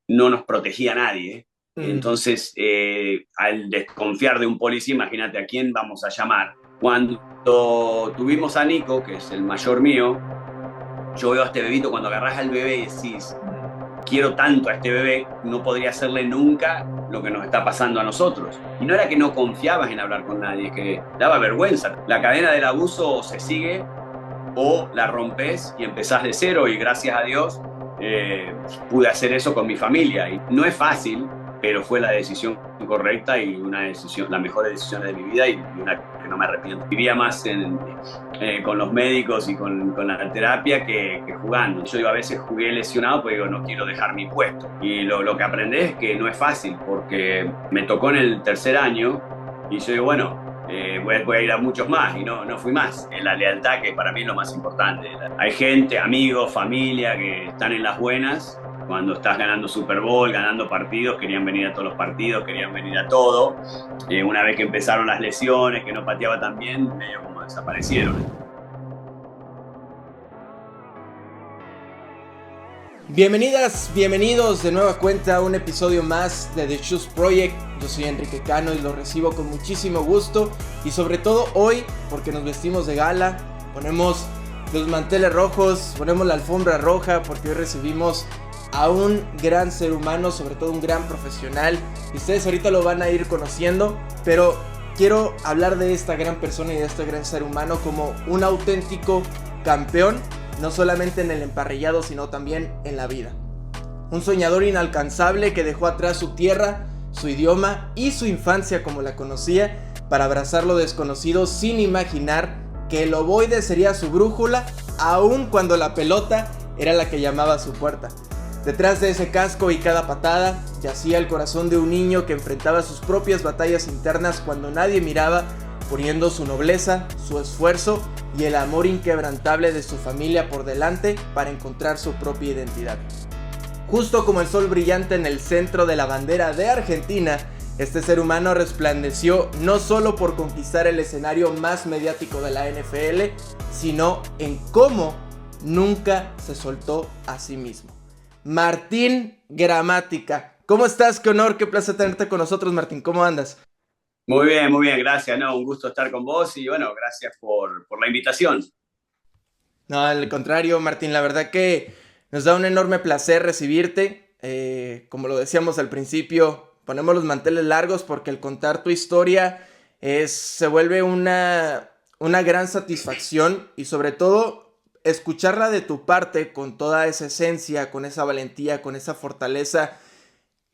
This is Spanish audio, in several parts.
no nos protegía a nadie. Mm. Entonces, al desconfiar de un policía, imagínate a quién vamos a llamar. Cuando tuvimos a Nico, que es el mayor mío, yo veo a este bebito, cuando agarrás al bebé y decís, quiero tanto a este bebé, no podría hacerle nunca lo que nos está pasando a nosotros. Y no era que no confiabas en hablar con nadie, es que daba vergüenza. La cadena del abuso se sigue o la rompes y empezás de cero y gracias a Dios pude hacer eso con mi familia. Y no es fácil, pero fue la decisión correcta y una decisión, la mejor decisión de mi vida y una que no me arrepiento. Vivía más con los médicos y con la terapia que jugando. Yo digo, a veces jugué lesionado, pues digo, no quiero dejar mi puesto. Y lo que aprendí es que no es fácil, porque me tocó en el tercer año y yo digo, bueno, voy a ir a muchos más y no fui más. Es la lealtad que para mí es lo más importante. Hay gente, amigos, familia que están en las buenas. Cuando estás ganando Super Bowl, ganando partidos, querían venir a todos los partidos, querían venir a todo. Una vez que empezaron las lesiones, que no pateaba tan bien, medio como desaparecieron. Bienvenidas, bienvenidos de nueva cuenta a un episodio más de The Shoes Project. Yo soy Enrique Cano y lo recibo con muchísimo gusto. Y sobre todo hoy, porque nos vestimos de gala, ponemos los manteles rojos, ponemos la alfombra roja, porque hoy recibimos a un gran ser humano, sobre todo un gran profesional. Y ustedes ahorita lo van a ir conociendo, pero quiero hablar de esta gran persona y de este gran ser humano como un auténtico campeón, no solamente en el emparrillado, sino también en la vida. Un soñador inalcanzable que dejó atrás su tierra, su idioma y su infancia como la conocía para abrazar lo desconocido sin imaginar que el ovoide sería su brújula, aun cuando la pelota era la que llamaba a su puerta. Detrás de ese casco y cada patada yacía el corazón de un niño que enfrentaba sus propias batallas internas cuando nadie miraba, poniendo su nobleza, su esfuerzo y el amor inquebrantable de su familia por delante para encontrar su propia identidad. Justo como el sol brillante en el centro de la bandera de Argentina, este ser humano resplandeció no solo por conquistar el escenario más mediático de la NFL, sino en cómo nunca se soltó a sí mismo. Martín Gramática. ¿Cómo estás? Qué honor, qué placer tenerte con nosotros, Martín. ¿Cómo andas? Muy bien, gracias. No, un gusto estar con vos y bueno, gracias por la invitación. No, al contrario, Martín, la verdad que nos da un enorme placer recibirte. Como lo decíamos al principio, ponemos los manteles largos porque el contar tu historia se vuelve una gran satisfacción y sobre todo escucharla de tu parte con toda esa esencia, con esa valentía, con esa fortaleza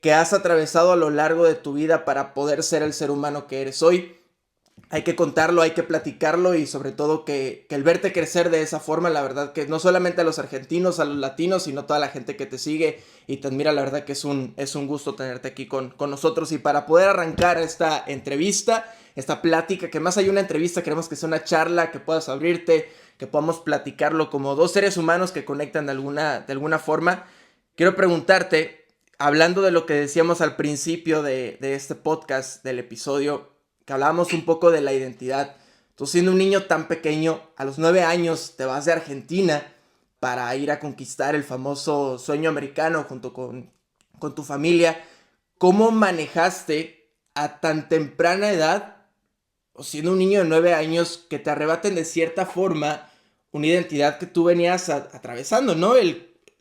que has atravesado a lo largo de tu vida para poder ser el ser humano que eres hoy. Hay que contarlo, hay que platicarlo y sobre todo que el verte crecer de esa forma, la verdad que no solamente a los argentinos, a los latinos, sino toda la gente que te sigue y te admira, la verdad que es un gusto tenerte aquí con nosotros. Y para poder arrancar esta entrevista, esta plática, que más hay una entrevista, queremos que sea una charla, que puedas abrirte, que podamos platicarlo como dos seres humanos que conectan de alguna forma. Quiero preguntarte, hablando de lo que decíamos al principio de este podcast, del episodio, que hablábamos un poco de la identidad. Tú siendo un niño tan pequeño, a los 9 años te vas de Argentina para ir a conquistar el famoso sueño americano junto con tu familia. ¿Cómo manejaste a tan temprana edad, o siendo un niño de 9 años, que te arrebaten de cierta forma una identidad que tú venías atravesando, ¿no?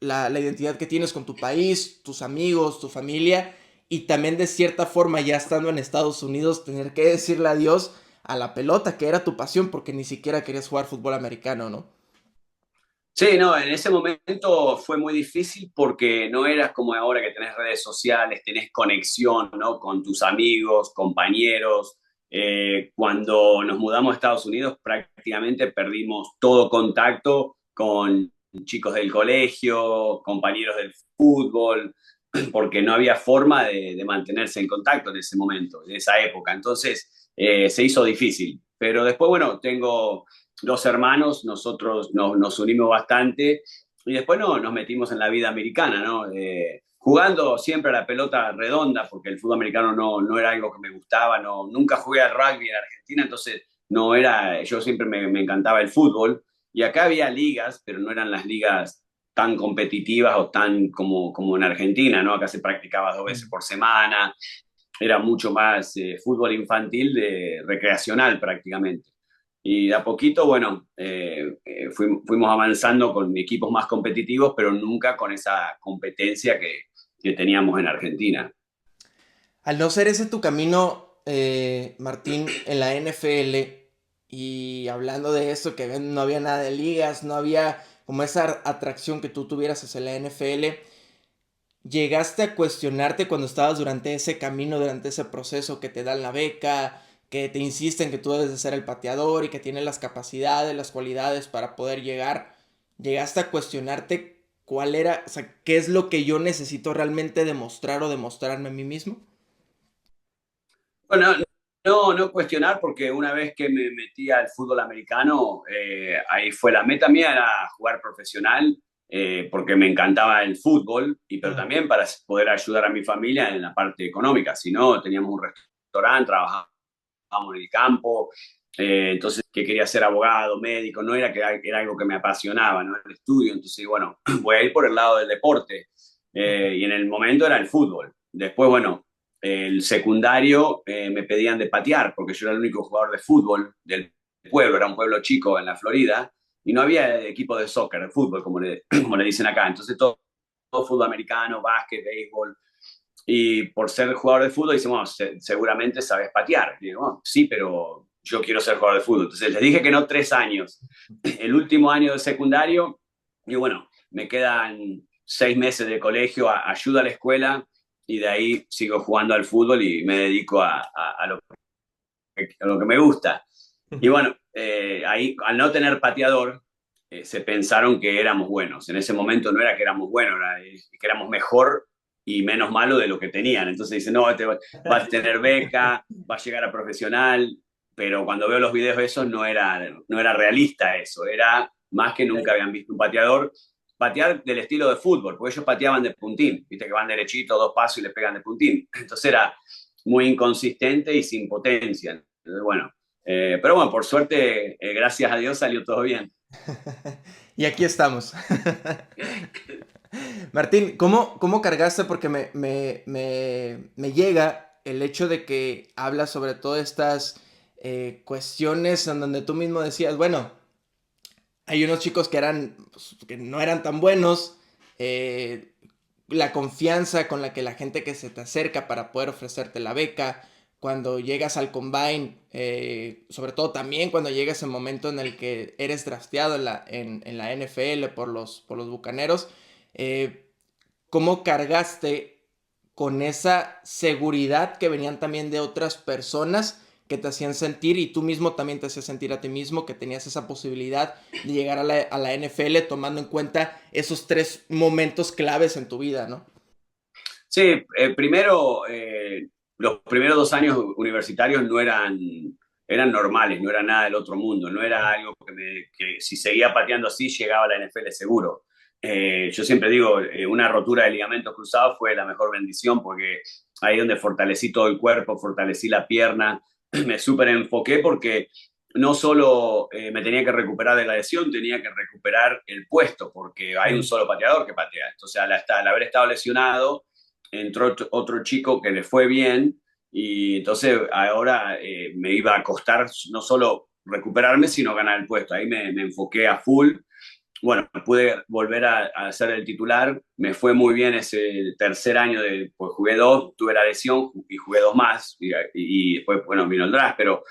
La identidad que tienes con tu país, tus amigos, tu familia, y también de cierta forma ya estando en Estados Unidos tener que decirle adiós a la pelota, que era tu pasión, porque ni siquiera querías jugar fútbol americano, ¿no? Sí, no, en ese momento fue muy difícil porque no eras como ahora que tenés redes sociales, tenés conexión, ¿no? Con tus amigos, compañeros. Cuando nos mudamos a Estados Unidos prácticamente perdimos todo contacto con chicos del colegio, compañeros del fútbol, porque no había forma de mantenerse en contacto en ese momento, en esa época. Entonces se hizo difícil. Pero después, bueno, tengo dos hermanos, nosotros nos unimos bastante y después no, nos metimos en la vida americana, ¿no? Jugando siempre a la pelota redonda, porque el fútbol americano no era algo que me gustaba, nunca jugué al rugby en Argentina, entonces yo siempre me encantaba el fútbol y acá había ligas, pero no eran las ligas tan competitivas o tan como en Argentina, ¿no? Acá se practicaba 2 veces por semana, era mucho más fútbol infantil, recreacional prácticamente. Y de a poquito, bueno, fuimos avanzando con equipos más competitivos, pero nunca con esa competencia que teníamos en Argentina. Al no ser ese tu camino, Martín, en la NFL, y hablando de eso, que no había nada de ligas, no había como esa atracción que tú tuvieras hacia la NFL, ¿llegaste a cuestionarte cuando estabas durante ese camino, durante ese proceso que te dan la beca, que te insisten que tú debes de ser el pateador y que tienes las capacidades, las cualidades para poder llegar? ¿Llegaste a cuestionarte cuál era, o sea, qué es lo que yo necesito realmente demostrar o demostrarme a mí mismo? Bueno, no cuestionar porque una vez que me metí al fútbol americano, ahí fue la meta mía, era jugar profesional, porque me encantaba el fútbol, pero Ujú. también para poder ayudar a mi familia en la parte económica. Si no, teníamos un restaurante, trabajábamos en el campo, entonces que quería ser abogado, médico, no era que era algo que me apasionaba, no era el estudio, entonces bueno, voy a ir por el lado del deporte, y en el momento era el fútbol. Después, bueno, el secundario me pedían de patear, porque yo era el único jugador de fútbol del pueblo, era un pueblo chico en la Florida, y no había equipo de soccer, de fútbol, como le dicen acá. Entonces todo fútbol americano, básquet, béisbol, y por ser jugador de fútbol, dicen, bueno, seguramente sabes patear. Y digo, bueno, sí, pero yo quiero ser jugador de fútbol. Entonces les dije que no 3 años. El último año de secundario, y bueno, me quedan 6 meses de colegio, ayuda a la escuela, y de ahí sigo jugando al fútbol y me dedico a lo que me gusta. Y bueno, ahí al no tener pateador, se pensaron que éramos buenos. En ese momento no era que éramos buenos, era que éramos mejor y menos malo de lo que tenían. Entonces dicen, no, vas a tener beca, vas a llegar a profesional, pero cuando veo los videos esos no era realista eso, era más que nunca habían visto un pateador patear del estilo de fútbol, porque ellos pateaban de puntín, viste que van derechito, 2 pasos y le pegan de puntín. Entonces era muy inconsistente y sin potencia. Entonces, bueno, pero bueno, por suerte, gracias a Dios salió todo bien. Y aquí estamos. Martín, ¿cómo cargaste? Porque me llega el hecho de que hablas sobre todas estas cuestiones en donde tú mismo decías, bueno, hay unos chicos que pues, que no eran tan buenos, eh, la confianza con la que la gente que se te acerca para poder ofrecerte la beca, cuando llegas al combine, sobre todo también cuando llega ese momento en el que eres drafteado en la NFL por los Bucaneros, eh, ¿cómo cargaste con esa seguridad que venían también de otras personas que te hacían sentir y tú mismo también te hacías sentir a ti mismo que tenías esa posibilidad de llegar a la NFL tomando en cuenta esos 3 momentos claves en tu vida, ¿no? Sí, primero, los primeros 2 años universitarios eran normales, no era nada del otro mundo, no era algo que si seguía pateando así llegaba a la NFL seguro. Yo siempre digo, una rotura de ligamentos cruzados fue la mejor bendición porque ahí es donde fortalecí todo el cuerpo, fortalecí la pierna, me súper enfoqué porque no solo me tenía que recuperar de la lesión, tenía que recuperar el puesto porque hay un Mm. solo pateador que patea. Entonces, al haber estado lesionado, entró otro chico que le fue bien y entonces ahora me iba a costar no solo recuperarme, sino ganar el puesto. Ahí me enfoqué a full. Bueno, pude volver a ser el titular, me fue muy bien ese tercer año, pues jugué 2, tuve la lesión y jugué 2 más y después, bueno, vino el draft, pero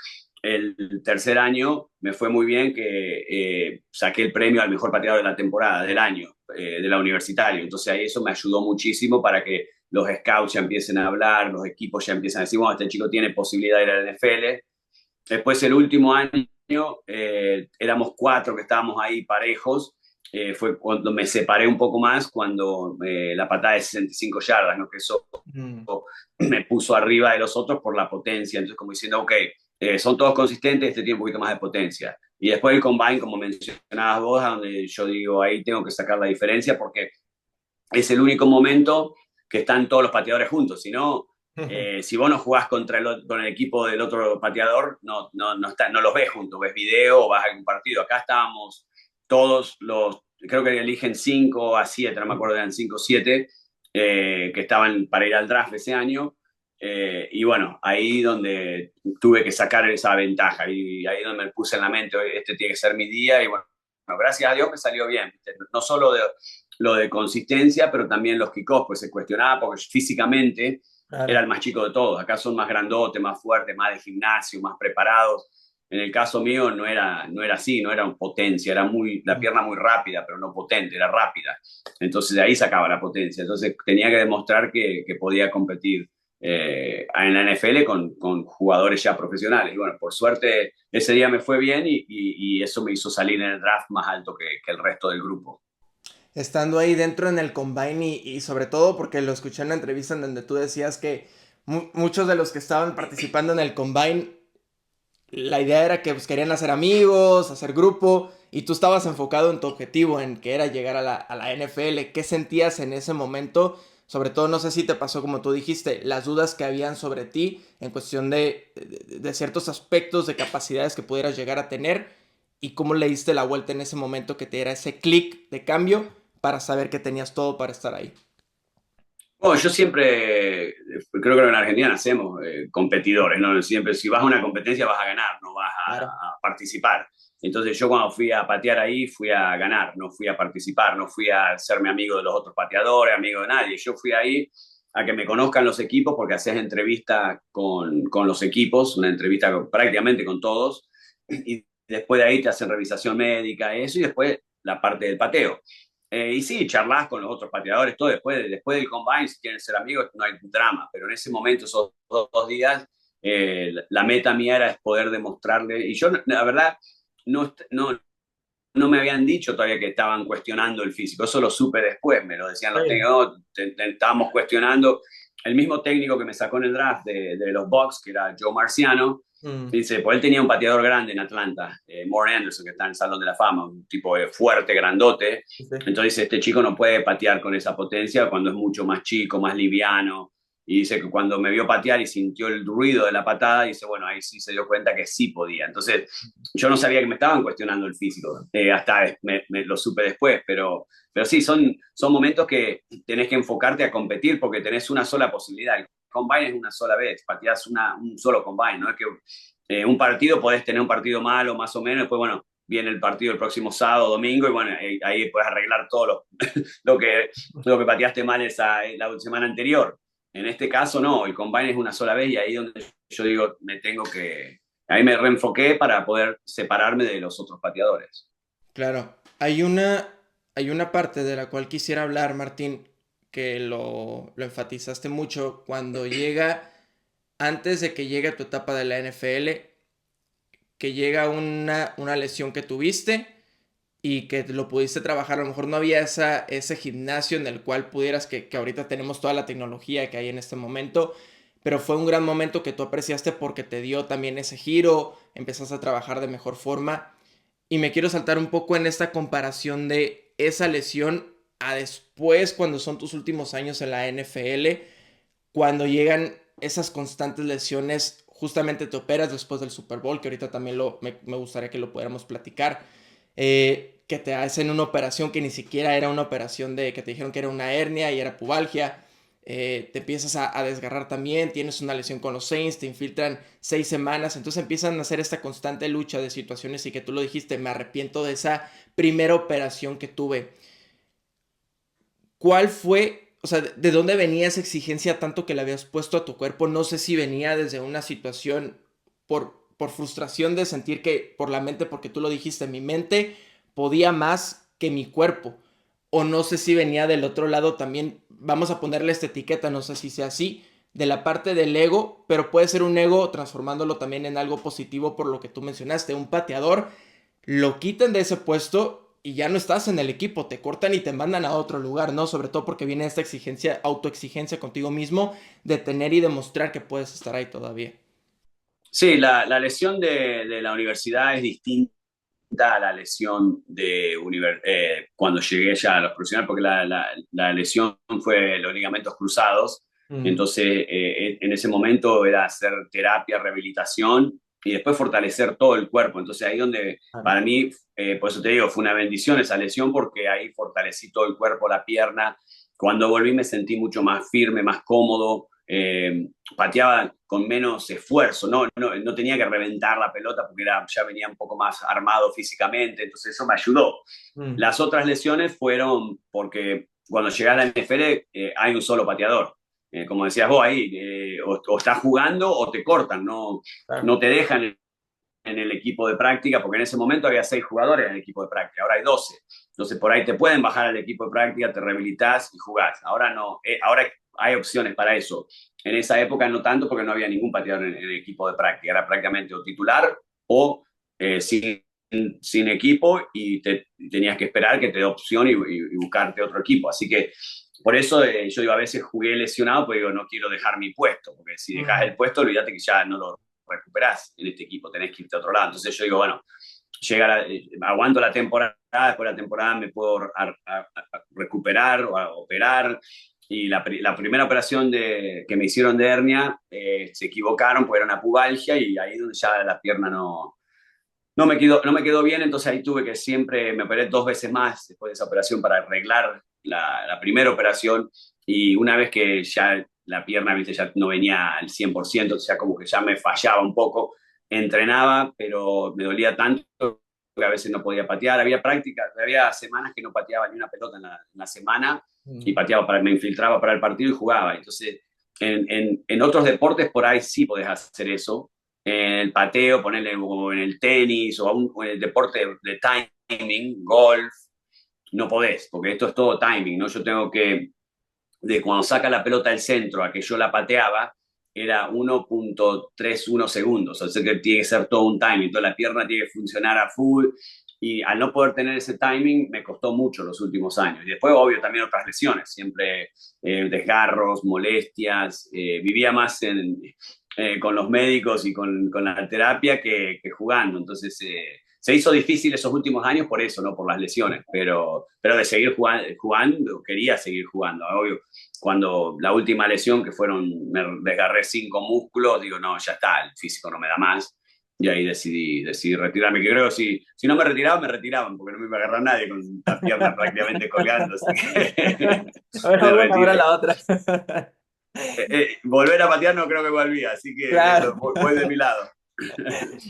el tercer año me fue muy bien que saqué el premio al mejor pateador de la temporada, del año, de la universitaria. Entonces ahí eso me ayudó muchísimo para que los scouts ya empiecen a hablar, los equipos ya empiezan a decir, bueno, este chico tiene posibilidad de ir a la NFL. Después el último año éramos 4 que estábamos ahí parejos. Fue cuando me separé un poco más, cuando la patada de 65 yardas, ¿no? Que eso Mm. me puso arriba de los otros por la potencia. Entonces, como diciendo, ok, son todos consistentes, este tiene un poquito más de potencia. Y después el combine, como mencionabas vos, donde yo digo, ahí tengo que sacar la diferencia porque es el único momento que están todos los pateadores juntos. Si no, si vos no jugás con el equipo del otro pateador, no los ves juntos, ves video o vas a algún partido. Acá estábamos todos creo que eligen 5 a 7, no me acuerdo, eran 5 o 7, que estaban para ir al draft ese año. Y bueno, ahí donde tuve que sacar esa ventaja y ahí donde me puse en la mente, este tiene que ser mi día y bueno, gracias a Dios me salió bien. No solo lo de consistencia, pero también los kickoffs, pues se cuestionaba porque físicamente era Claro. el más chico de todos. Acá son más grandotes, más fuertes, más de gimnasio, más preparados. En el caso mío no era así, no era potencia, era la pierna muy rápida, pero no potente, era rápida. Entonces de ahí sacaba la potencia. Entonces tenía que demostrar que podía competir en la NFL con jugadores ya profesionales. Y bueno, por suerte ese día me fue bien y eso me hizo salir en el draft más alto que el resto del grupo. Estando ahí dentro en el combine y sobre todo porque lo escuché en una entrevista en donde tú decías que muchos de los que estaban participando en el combine, la idea era que pues, querían hacer amigos, hacer grupo, y tú estabas enfocado en tu objetivo, en que era llegar a la NFL. ¿Qué sentías en ese momento? Sobre todo, no sé si te pasó como tú dijiste, las dudas que habían sobre ti en cuestión de ciertos aspectos, de capacidades que pudieras llegar a tener, y cómo le diste la vuelta en ese momento que te diera ese clic de cambio para saber que tenías todo para estar ahí. Bueno, yo siempre, creo que en Argentina nacemos competidores, ¿no? Siempre, si vas a una competencia vas a ganar, no vas Claro. a participar. Entonces yo cuando fui a patear ahí fui a ganar, no fui a participar, no fui a serme amigo de los otros pateadores, amigo de nadie. Yo fui ahí a que me conozcan los equipos porque haces entrevista con los equipos, una entrevista prácticamente con todos, y después de ahí te hacen revisación médica, eso, y después la parte del pateo. Y sí, charlas con los otros pateadores, todo después del combine, si quieren ser amigos, no hay drama, pero en ese momento, esos 2 días, la meta mía era poder demostrarle, y yo, la verdad, no me habían dicho todavía que estaban cuestionando el físico, eso lo supe después, me lo decían los Sí. técnicos, no, estábamos cuestionando, el mismo técnico que me sacó en el draft de los Bucks, que era Joe Marciano, Mm, dice, pues él tenía un pateador grande en Atlanta, Morgan Anderson, que está en el Salón de la Fama, un tipo fuerte, grandote, sí, sí. entonces este chico no puede patear con esa potencia cuando es mucho más chico, más liviano, y dice que cuando me vio patear y sintió el ruido de la patada, dice, bueno, ahí sí se dio cuenta que sí podía. Entonces, yo no sabía que me estaban cuestionando el físico, hasta me lo supe después, pero sí, son momentos que tenés que enfocarte a competir porque tenés una sola posibilidad. El combine es una sola vez, pateás un solo combine, no es que un partido podés tener un partido malo, más o menos, después, bueno, viene el partido el próximo sábado, domingo, y bueno, ahí puedes arreglar todo lo que, lo que pateaste mal la semana anterior. En este caso, no, el combine es una sola vez y ahí donde yo digo, ahí me reenfoqué para poder separarme de los otros pateadores. Claro, hay una parte de la cual quisiera hablar, Martín, que lo enfatizaste mucho cuando llega, antes de que llegue tu etapa de la NFL, que llega una lesión que tuviste y que lo pudiste trabajar. A lo mejor no había ese gimnasio en el cual pudieras, que ahorita tenemos toda la tecnología que hay en este momento, pero fue un gran momento que tú apreciaste porque te dio también ese giro, empezaste a trabajar de mejor forma. Y me quiero saltar un poco en esta comparación de esa lesión a después, cuando son tus últimos años en la NFL, cuando llegan esas constantes lesiones, justamente te operas después del Super Bowl, que ahorita también me gustaría que lo pudiéramos platicar, que te hacen una operación que ni siquiera era una operación de que te dijeron que era una hernia y era pubalgia. Te empiezas a desgarrar también, tienes una lesión con los Saints, te infiltran 6 semanas, entonces empiezan a hacer esta constante lucha de situaciones y que tú lo dijiste, me arrepiento de esa primera operación que tuve. ¿Cuál fue, o sea, de dónde venía esa exigencia tanto que le habías puesto a tu cuerpo? No sé si venía desde una situación por frustración de sentir que por la mente, porque tú lo dijiste, mi mente podía más que mi cuerpo. O no sé si venía del otro lado también, vamos a ponerle esta etiqueta, no sé si sea así, de la parte del ego, pero puede ser un ego transformándolo también en algo positivo por lo que tú mencionaste, un pateador, lo quitan de ese puesto y ya no estás en el equipo, te cortan y te mandan a otro lugar, ¿no? Sobre todo porque viene esta exigencia, autoexigencia contigo mismo de tener y demostrar que puedes estar ahí todavía. Sí, la lesión de la universidad es distinta a la lesión cuando llegué ya a los profesionales, porque la lesión fue los ligamentos cruzados. Mm, Entonces, en ese momento era hacer terapia, rehabilitación, y después fortalecer todo el cuerpo. Entonces ahí donde Claro. para mí, por eso te digo, fue una bendición esa lesión porque ahí fortalecí todo el cuerpo, la pierna. Cuando volví me sentí mucho más firme, más cómodo, pateaba con menos esfuerzo, no tenía que reventar la pelota porque ya venía un poco más armado físicamente, entonces eso me ayudó. Mm, Las otras lesiones fueron porque cuando llegas a la NFL hay un solo pateador. Como decías vos ahí, o estás jugando o te cortan, claro. no te dejan en el equipo de práctica, porque en ese momento había 6 jugadores en el equipo de práctica, ahora hay 12. Entonces por ahí te pueden bajar al equipo de práctica, te rehabilitas y jugás. Ahora no, ahora hay opciones para eso. En esa época no tanto porque no había ningún pateador en el equipo de práctica, era prácticamente o titular o sin equipo y tenías que esperar que te dé opción y buscarte otro equipo. Así que por eso yo digo, a veces jugué lesionado, porque digo, no quiero dejar mi puesto, porque si dejas Mm, el puesto, olvídate que ya no lo recuperás en este equipo, tenés que irte a otro lado. Entonces yo digo, bueno, aguanto la temporada, después de la temporada me puedo recuperar o operar. Y la primera operación que me hicieron de hernia, se equivocaron porque era una pubalgia y ahí donde ya la pierna no me quedó bien, entonces ahí tuve que siempre, me operé 2 veces más después de esa operación para arreglar la primera operación y una vez que ya la pierna, viste, ya no venía al 100%, o sea, como que ya me fallaba un poco, entrenaba, pero me dolía tanto que a veces no podía patear, había prácticas, había semanas que no pateaba ni una pelota en la semana y mm, me infiltraba para el partido y jugaba, entonces en otros deportes por ahí sí podés hacer eso, en el pateo, ponerle o en el tenis o en el deporte de timing, golf, no podés, porque esto es todo timing, ¿no? Yo tengo que, de cuando saca la pelota del centro a que yo la pateaba, era 1.31 segundos, o sea que tiene que ser todo un timing, toda la pierna tiene que funcionar a full, y al no poder tener ese timing me costó mucho los últimos años. Y después, obvio, también otras lesiones, siempre desgarros, molestias, vivía más con los médicos y con la terapia que jugando, entonces se hizo difícil esos últimos años por eso, no por las lesiones, pero de seguir jugando, quería seguir jugando, obvio. Cuando la última lesión, me desgarré 5 músculos, digo, no, ya está, el físico no me da más. Y ahí decidí retirarme, que creo que si no me retiraban, me retiraban, porque no me iba a agarrar nadie con la pierna prácticamente colgando, así que me Ahora una, ahora retiré. la otra. Volver a patear no creo que volvía, así que Claro. voy de mi lado.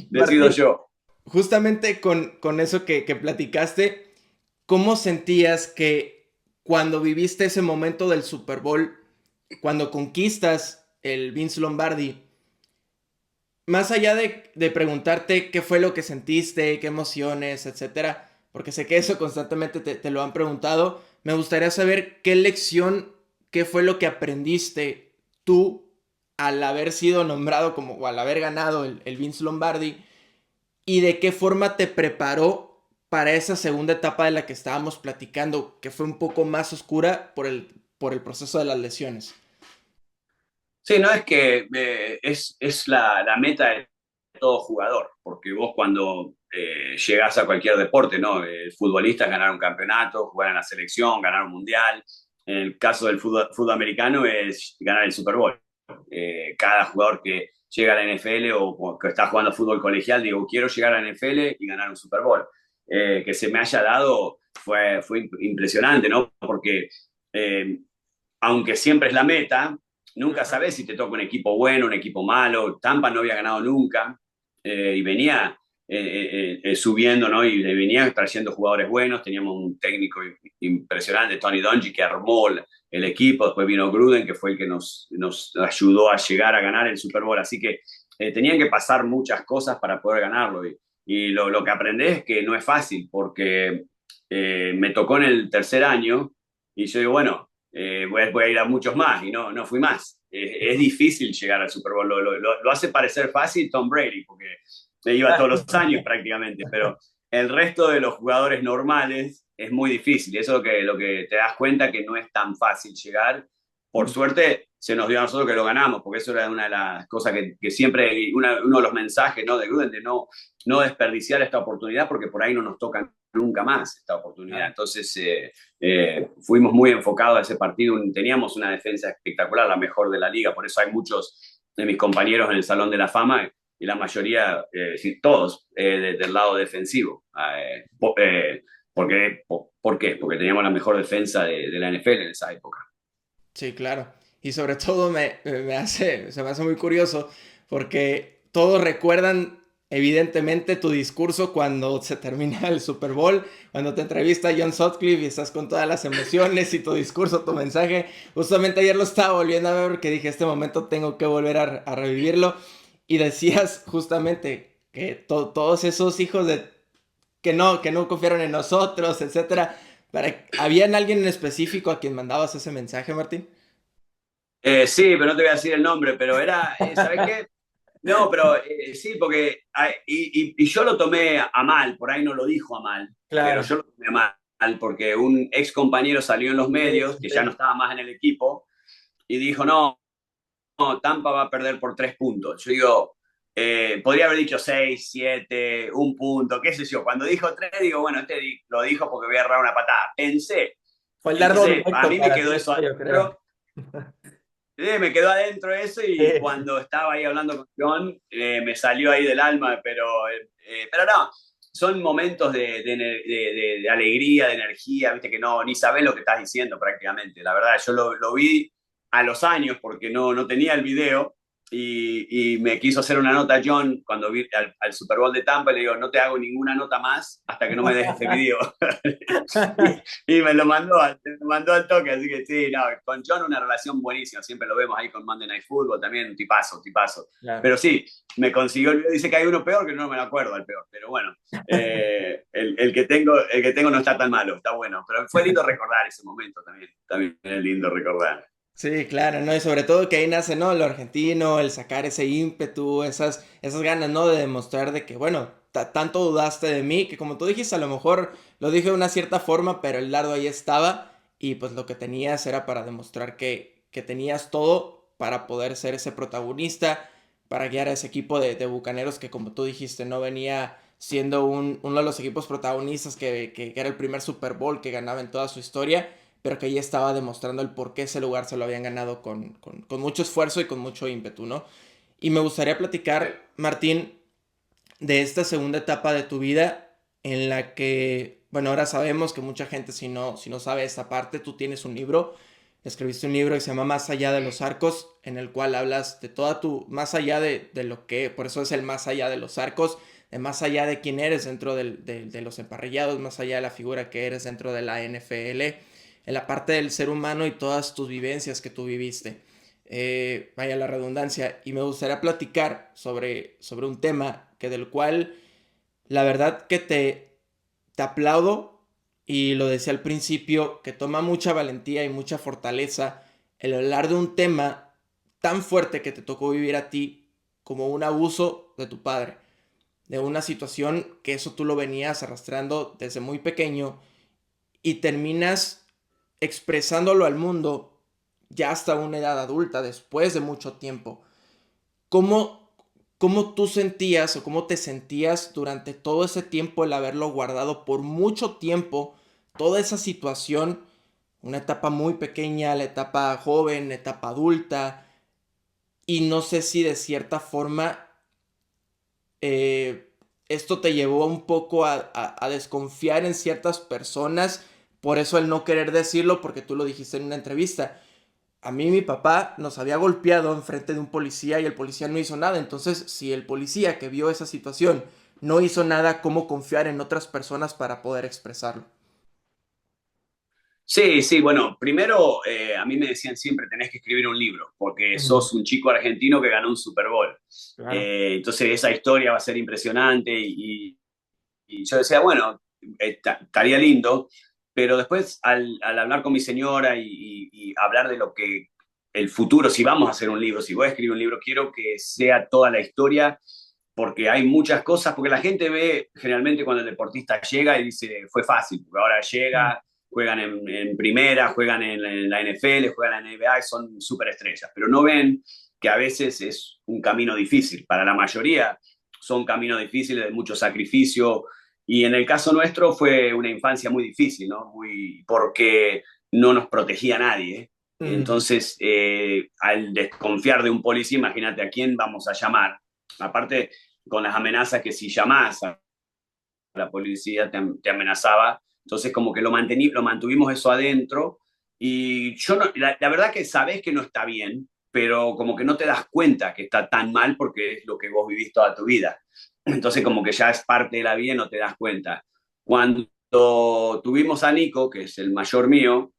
Decido Martín, yo. justamente con eso que platicaste, ¿cómo sentías que cuando viviste ese momento del Super Bowl, cuando conquistas el Vince Lombardi, más allá de preguntarte qué fue lo que sentiste, qué emociones, etcétera, porque sé que eso constantemente te lo han preguntado, me gustaría saber qué lección, qué fue lo que aprendiste tú al haber sido nombrado como, o al haber ganado el Vince Lombardi, y de qué forma te preparó para esa segunda etapa de la que estábamos platicando, que fue un poco más oscura por el proceso de las lesiones. Sí, no es que es la meta de todo jugador, porque vos cuando llegás a cualquier deporte, ¿no? Futbolistas ganar un campeonato, jugar en la selección, ganar un mundial. En el caso del fútbol americano es ganar el Super Bowl. Cada jugador que llega a la NFL o que está jugando fútbol colegial, digo, quiero llegar a la NFL y ganar un Super Bowl. Que se me haya dado fue impresionante, ¿no? Porque eh, aunque siempre es la meta, nunca sabes si te toca un equipo bueno, un equipo malo. Tampa no había ganado nunca y venía subiendo, ¿no? Y le venía trayendo jugadores buenos. Teníamos un técnico impresionante, Tony Dungy, que armó el equipo. Después vino Gruden, que fue el que nos ayudó a llegar a ganar el Super Bowl. Así que tenían que pasar muchas cosas para poder ganarlo. Y lo que aprendés es que no es fácil, porque me tocó en el tercer año y yo digo, bueno, voy a ir a muchos más y no fui más. Es difícil llegar al Super Bowl. Lo hace parecer fácil Tom Brady, porque iba todos los años prácticamente, pero el resto de los jugadores normales es muy difícil. Eso es lo que te das cuenta que no es tan fácil llegar. Por suerte se nos dio a nosotros que lo ganamos, porque eso era una de las cosas que siempre, uno de los mensajes, ¿no? De Gruden, de no desperdiciar esta oportunidad, porque por ahí no nos toca nunca más esta oportunidad. Entonces, fuimos muy enfocados a ese partido, teníamos una defensa espectacular, la mejor de la liga, por eso hay muchos de mis compañeros en el Salón de la Fama y la mayoría, sí, todos, del lado defensivo. ¿Por qué? Porque teníamos la mejor defensa de la NFL en esa época. Sí, claro. Y sobre todo se me hace muy curioso porque todos recuerdan evidentemente tu discurso cuando se termina el Super Bowl, cuando te entrevista John Sutcliffe y estás con todas las emociones y tu discurso, tu mensaje. Justamente ayer lo estaba volviendo a ver porque dije, este momento tengo que volver a revivirlo. Y decías justamente que todos esos hijos de que no confiaron en nosotros, etcétera. ¿Había alguien en específico a quien mandabas ese mensaje, Martín? Sí, pero no te voy a decir el nombre, pero era, ¿sabes qué? No, pero sí, porque y yo lo tomé a mal, por ahí no lo dijo a mal, pero Claro. yo lo tomé a mal porque un ex compañero salió en los Sí, medios, sí, que ya no sí. estaba más en el equipo, y dijo, no, no, Tampa va a perder por 3 puntos. Yo digo, podría haber dicho 6, 7, un punto, qué sé yo. Cuando dijo 3, digo, bueno, lo dijo porque voy a agarrar una patada. Pensé. Fue el dardo Entonces, a directo mí me para quedó ti, eso ¿no? Yo creo. adentro. Me quedó adentro eso y Sí. cuando estaba ahí hablando con John, me salió ahí del alma, pero no, son momentos de alegría, de energía, viste que no, ni sabés lo que estás diciendo prácticamente. La verdad, yo lo vi a los años porque no tenía el video y me quiso hacer una nota John cuando vi al Super Bowl de Tampa y le digo, no te hago ninguna nota más hasta que no me des este video. Y me lo mandó al toque, así que sí, no, con John una relación buenísima, siempre lo vemos ahí con Monday Night Football, también un tipazo, tipazo. Claro. Pero sí, me consiguió el video, dice que hay uno peor, que no me lo acuerdo al peor, pero bueno, el que tengo no está tan malo, está bueno, pero fue lindo recordar ese momento también es lindo recordar. Sí, claro, ¿no? Y sobre todo que ahí nace, ¿no? Lo argentino, el sacar ese ímpetu, esas ganas, ¿no? De demostrar de que, bueno, tanto dudaste de mí, que como tú dijiste, a lo mejor lo dije de una cierta forma, pero el dardo ahí estaba y pues lo que tenías era para demostrar que tenías todo para poder ser ese protagonista, para guiar a ese equipo de Bucaneros que como tú dijiste, no venía siendo uno de los equipos protagonistas que era el primer Super Bowl que ganaba en toda su historia, pero que ya estaba demostrando el por qué ese lugar se lo habían ganado con mucho esfuerzo y con mucho ímpetu, ¿no? Y me gustaría platicar, Martín, de esta segunda etapa de tu vida en la que, bueno, ahora sabemos que mucha gente si no sabe esta parte, tú tienes un libro, escribiste un libro que se llama Más allá de los arcos, en el cual hablas de toda tu, más allá de lo que, por eso es el más allá de los arcos, de más allá de quién eres dentro de los emparrillados, más allá de la figura que eres dentro de la NFL, en la parte del ser humano y todas tus vivencias que tú viviste. Vaya la redundancia, y me gustaría platicar sobre un tema que del cual la verdad que te aplaudo y lo decía al principio, que toma mucha valentía y mucha fortaleza el hablar de un tema tan fuerte que te tocó vivir a ti como un abuso de tu padre, de una situación que eso tú lo venías arrastrando desde muy pequeño y terminas expresándolo al mundo ya hasta una edad adulta, después de mucho tiempo. ¿Cómo, cómo tú sentías o cómo te sentías durante todo ese tiempo el haberlo guardado por mucho tiempo, toda esa situación, una etapa muy pequeña, la etapa joven, la etapa adulta, y no sé si de cierta forma esto te llevó un poco a desconfiar en ciertas personas, por eso el no querer decirlo, porque tú lo dijiste en una entrevista. A mí mi papá nos había golpeado enfrente de un policía y el policía no hizo nada. Entonces, si el policía que vio esa situación no hizo nada, ¿cómo confiar en otras personas para poder expresarlo? Sí, sí, bueno, primero a mí me decían siempre tenés que escribir un libro, porque Mm, sos un chico argentino que ganó un Super Bowl. claro. Entonces esa historia va a ser impresionante y yo decía, bueno, estaría lindo, pero después al hablar con mi señora y hablar de lo que el futuro, si vamos a hacer un libro, si voy a escribir un libro, quiero que sea toda la historia, porque hay muchas cosas, porque la gente ve generalmente cuando el deportista llega y dice, fue fácil, porque ahora Mm, llega, juegan en primera, juegan en la NFL, juegan en la NBA y son superestrellas, pero no ven que a veces es un camino difícil. Para la mayoría son caminos difíciles de mucho sacrificio, y en el caso nuestro fue una infancia muy difícil, ¿no? Porque no nos protegía nadie. mm, Entonces, al desconfiar de un policía, imagínate a quién vamos a llamar. aparte con las amenazas que si llamás a la policía te amenazaba, entonces como que lo mantuvimos eso adentro y yo no, la verdad que sabes que no está bien, pero como que no te das cuenta que está tan mal porque es lo que vos vivís toda tu vida. Entonces como que ya es parte de la vida y no te das cuenta. Cuando tuvimos a Nico, que es el mayor mío,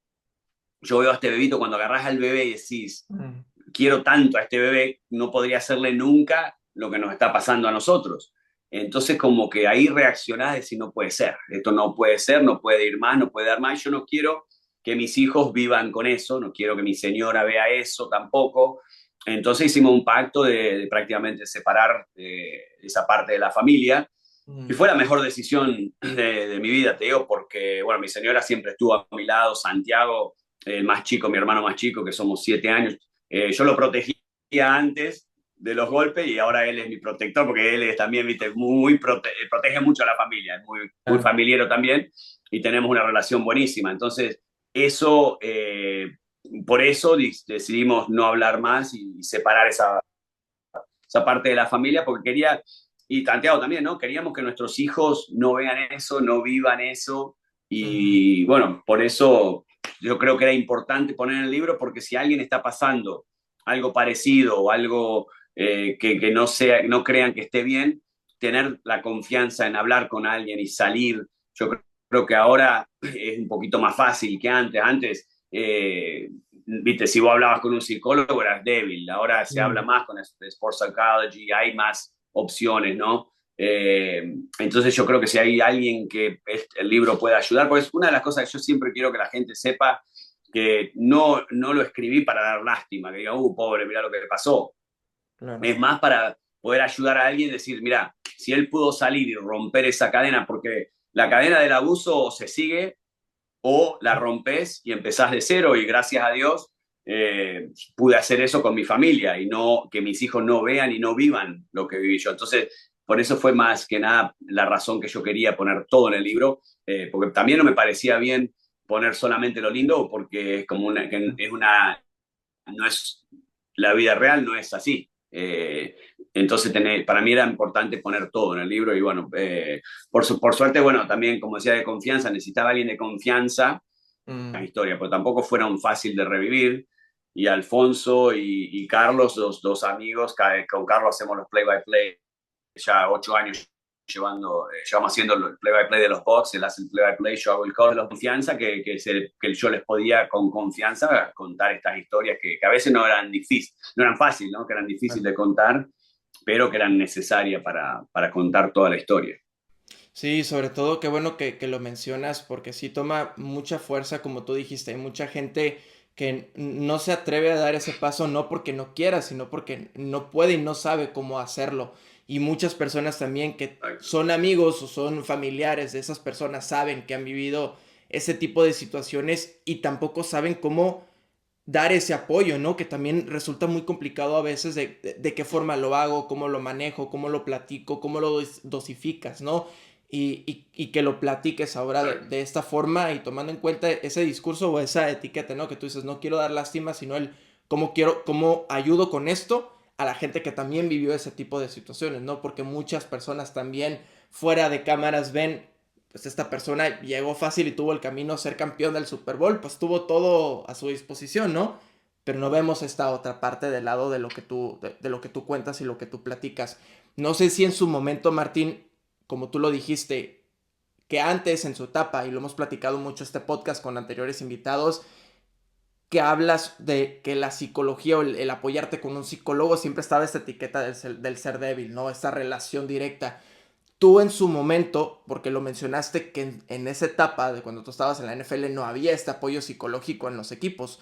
yo veo a este bebito cuando agarrás al bebé y decís, Mm. quiero tanto a este bebé, no podría hacerle nunca lo que nos está pasando a nosotros. Entonces como que ahí reaccionás de decir, no puede ser, esto no puede ser, no puede ir más, no puede dar más. Yo no quiero que mis hijos vivan con eso, no quiero que mi señora vea eso tampoco. Entonces hicimos un pacto de prácticamente separar esa parte de la familia. Y Mm. fue la mejor decisión de mi vida, te digo, porque, bueno, mi señora siempre estuvo a mi lado, Santiago, el más chico, mi hermano más chico, que somos 7 años, yo lo protegía antes de los golpes y ahora él es mi protector porque él es también, viste, protege mucho a la familia, es muy Claro. familiar también y tenemos una relación buenísima. Entonces, eso, por eso decidimos no hablar más y separar esa parte de la familia porque quería, y Santiago también, ¿no? Queríamos que nuestros hijos no vean eso, no vivan eso Mm. y bueno, por eso yo creo que era importante poner en el libro porque si alguien está pasando algo parecido o algo que no, sea, no crean que esté bien, tener la confianza en hablar con alguien y salir, yo creo que ahora es un poquito más fácil que antes. Antes, viste, si vos hablabas con un psicólogo eras débil, ahora se habla Mm. más con Sports Psychology, hay más opciones, ¿no? Entonces yo creo que si hay alguien que el libro puede ayudar, pues una de las cosas que yo siempre quiero que la gente sepa que no lo escribí para dar lástima, que diga, pobre, mira lo que le pasó. Claro. Es más para poder ayudar a alguien y decir, mira, si él pudo salir y romper esa cadena, porque la cadena del abuso se sigue o la rompes y empezás de cero y gracias a Dios pude hacer eso con mi familia y no que mis hijos no vean y no vivan lo que viví yo. Entonces, por eso fue más que nada la razón que yo quería poner todo en el libro, porque también no me parecía bien poner solamente lo lindo, porque es como una, que es una, no es la vida real, no es así. Entonces, para mí era importante poner todo en el libro y bueno, por suerte, bueno, también como decía de confianza, necesitaba alguien de confianza la Mm. historia, pero tampoco fueron fácil de revivir. Y Alfonso y Carlos, los dos amigos, con Carlos hacemos los play-by-play ya 8 años llevamos haciendo el play-by-play de los Bucks, él hace el play-by-play, yo hago el call de la confianza, que yo les podía con confianza contar estas historias que a veces no eran difíciles, no eran fáciles, ¿no? Que eran difíciles de contar, pero que eran necesarias para contar toda la historia. Sí, sobre todo qué bueno que lo mencionas porque sí toma mucha fuerza, como tú dijiste, hay mucha gente que no se atreve a dar ese paso no porque no quiera, sino porque no puede y no sabe cómo hacerlo. Y muchas personas también que son amigos o son familiares de esas personas saben que han vivido ese tipo de situaciones y tampoco saben cómo dar ese apoyo, ¿no? Que también resulta muy complicado a veces de qué forma lo hago, cómo lo manejo, cómo lo platico, cómo lo dosificas, ¿no? Y que lo platiques ahora de esta forma y tomando en cuenta ese discurso o esa etiqueta, ¿no? Que tú dices, no quiero dar lástima, sino el cómo ayudo con esto a la gente que también vivió ese tipo de situaciones, ¿no? Porque muchas personas también fuera de cámaras ven pues esta persona llegó fácil y tuvo el camino a ser campeón del Super Bowl, pues tuvo todo a su disposición, ¿no? Pero no vemos esta otra parte del lado de lo que de lo que tú cuentas y lo que tú platicas. No sé si en su momento, Martín, como tú lo dijiste, que antes en su etapa, y lo hemos platicado mucho este podcast con anteriores invitados, que hablas de que la psicología o el apoyarte con un psicólogo siempre estaba esta etiqueta del ser débil, ¿no? Esta relación directa. Tú en su momento, porque lo mencionaste que en esa etapa de cuando tú estabas en la NFL no había este apoyo psicológico en los equipos,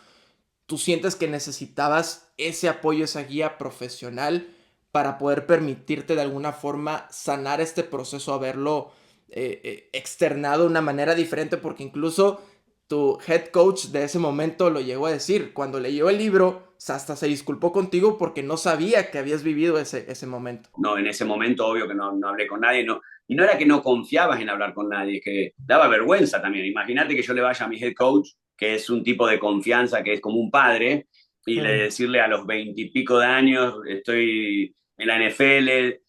¿tú sientes que necesitabas ese apoyo, esa guía profesional para poder permitirte de alguna forma sanar este proceso, haberlo externado de una manera diferente? Porque incluso tu head coach de ese momento lo llegó a decir, cuando leyó el libro, hasta se disculpó contigo porque no sabía que habías vivido ese momento. No, en ese momento, obvio que no hablé con nadie, no, y no era que no confiabas en hablar con nadie, es que daba vergüenza también. Imagínate que yo le vaya a mi head coach, que es un tipo de confianza, que es como un padre, y le Mm. decirle a los 20 y pico de años, estoy en la NFL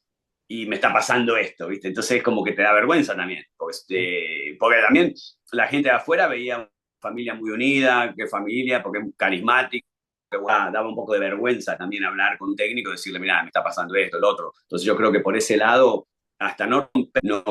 y me está pasando esto, ¿viste? Entonces es como que te da vergüenza también, porque también la gente de afuera veía una familia muy unida, qué familia, porque es carismático, que, bueno, daba un poco de vergüenza también hablar con un técnico y decirle, mira, me está pasando esto, el otro. Entonces yo creo que por ese lado, hasta no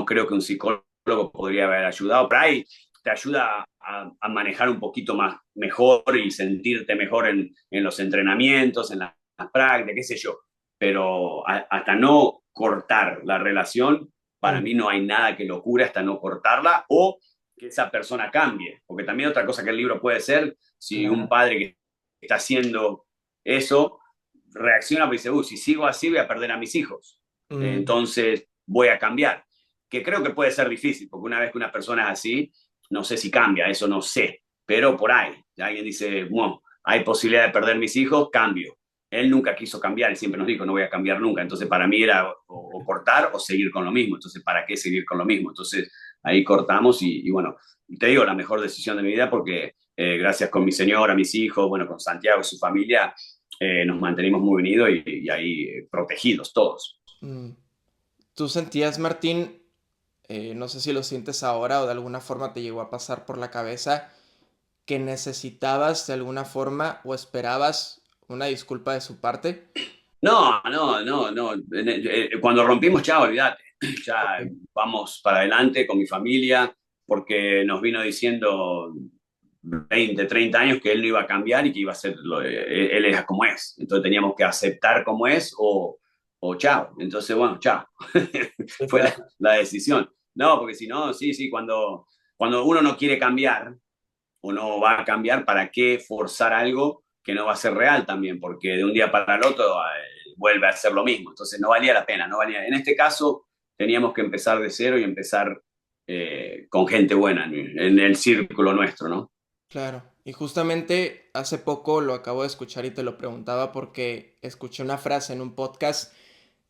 creo que un psicólogo podría haber ayudado, pero ahí te ayuda a manejar un poquito más mejor y sentirte mejor en los entrenamientos, en las prácticas, qué sé yo. Pero hasta no cortar la relación, para Mm, mí no hay nada que lo cure hasta no cortarla o que esa persona cambie. Porque también otra cosa que el libro puede ser, si un claro. padre que está haciendo eso reacciona y dice, uy, si sigo así voy a perder a mis hijos. Mm, Entonces voy a cambiar. Que creo que puede ser difícil, porque una vez que una persona es así, no sé si cambia, eso no sé. Pero por ahí, alguien dice, bueno, hay posibilidad de perder mis hijos, cambio. Él nunca quiso cambiar, él siempre nos dijo, no voy a cambiar nunca. Entonces, para mí era o cortar o seguir con lo mismo. Entonces, ¿para qué seguir con lo mismo? Entonces, ahí cortamos y bueno, te digo, la mejor decisión de mi vida porque gracias con mi señora, mis hijos, bueno, con Santiago y su familia, nos mantenimos muy unidos y ahí protegidos todos. mm. ¿Tú sentías, Martín, no sé si lo sientes ahora o de alguna forma te llegó a pasar por la cabeza, que necesitabas de alguna forma o esperabas una disculpa de su parte? No, no, no, no. Cuando rompimos, chao, olvídate. Ya Ok. vamos para adelante con mi familia, porque nos vino diciendo 20, 30 años que él no iba a cambiar y que iba a ser, él es como es. Entonces teníamos que aceptar como es o chao. Entonces, bueno, chao. Sí, Fue claro. la decisión. No, porque si no, sí, sí, cuando uno no quiere cambiar o no va a cambiar, ¿para qué forzar algo que no va a ser real también? Porque de un día para el otro vuelve a ser lo mismo. Entonces no valía la pena, no valía. En este caso teníamos que empezar de cero y empezar con gente buena en el círculo nuestro, ¿no? Claro. Y justamente hace poco lo acabo de escuchar y te lo preguntaba porque escuché una frase en un podcast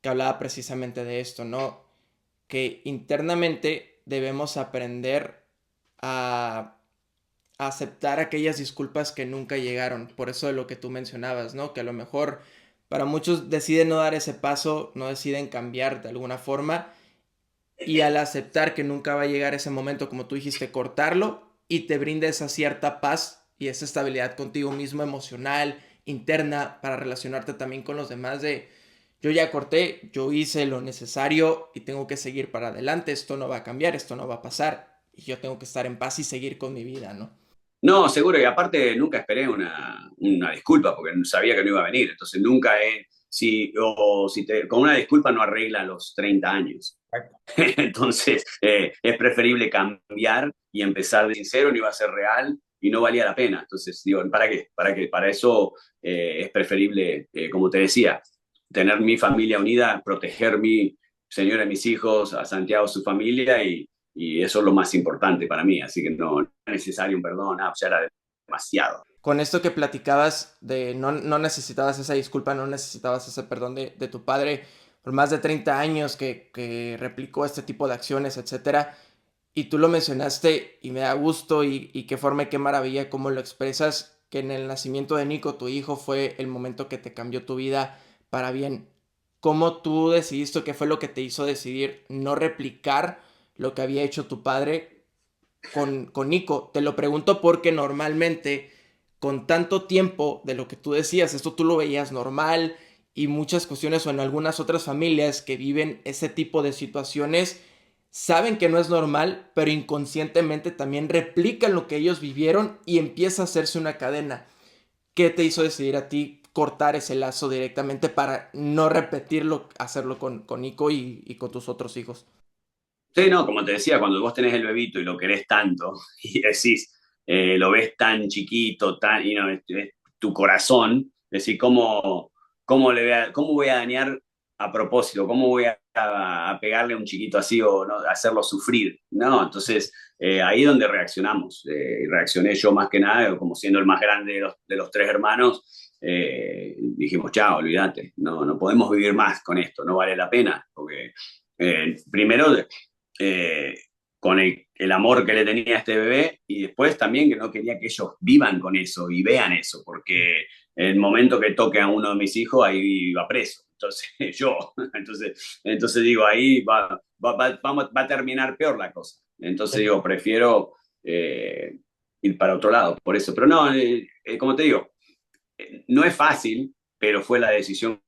que hablaba precisamente de esto, ¿no? Que internamente debemos aprender a aceptar aquellas disculpas que nunca llegaron. Por eso de lo que tú mencionabas, ¿no? Que a lo mejor para muchos deciden no dar ese paso, no deciden cambiar de alguna forma y al aceptar que nunca va a llegar ese momento, como tú dijiste, cortarlo y te brinda esa cierta paz y esa estabilidad contigo mismo emocional, interna, para relacionarte también con los demás de yo ya corté, yo hice lo necesario y tengo que seguir para adelante, esto no va a cambiar, esto no va a pasar y yo tengo que estar en paz y seguir con mi vida, ¿no? No, seguro, y aparte nunca esperé una disculpa porque sabía que no iba a venir, entonces nunca con una disculpa no arregla los 30 años. Entonces, es preferible cambiar y empezar de sincero, no iba a ser real y no valía la pena. Entonces, digo, ¿para qué? ¿Para qué? Para eso es preferible, como te decía, tener mi familia unida, proteger mi señora, mis hijos, a Santiago, su familia y eso es lo más importante para mí. Así que no es necesario un perdón, ya era demasiado. Con esto que platicabas de no necesitabas esa disculpa, no necesitabas ese perdón de tu padre por más de 30 años que replicó este tipo de acciones, etcétera. Y tú lo mencionaste y me da gusto y qué forma y qué maravilla cómo lo expresas, que en el nacimiento de Nico, tu hijo, fue el momento que te cambió tu vida para bien. ¿Cómo tú decidiste, qué fue lo que te hizo decidir no replicar lo que había hecho tu padre con Nico? Te lo pregunto porque normalmente con tanto tiempo de lo que tú decías, esto tú lo veías normal y muchas cuestiones o en algunas otras familias que viven ese tipo de situaciones saben que no es normal, pero inconscientemente también replican lo que ellos vivieron y empieza a hacerse una cadena. ¿Qué te hizo decidir a ti cortar ese lazo directamente para no repetirlo, hacerlo con Nico y con tus otros hijos? Sí, no, como te decía, cuando vos tenés el bebito y lo querés tanto y decís, lo ves tan chiquito, y no, es tu corazón, decís, ¿cómo voy a dañar a propósito? ¿Cómo voy a pegarle a un chiquito así o no, hacerlo sufrir? No, entonces ahí es donde reaccionamos. Y reaccioné yo más que nada, como siendo el más grande de los tres hermanos, dijimos, chao, olvídate, no podemos vivir más con esto, no vale la pena, porque primero eh, con el amor que le tenía a este bebé y después también que no quería que ellos vivan con eso y vean eso, porque el momento que toque a uno de mis hijos ahí iba preso. entonces yo. Entonces digo, ahí va a terminar peor la cosa. Entonces digo, prefiero ir para otro lado, por eso. Pero no, como te digo, no es fácil, pero fue la decisión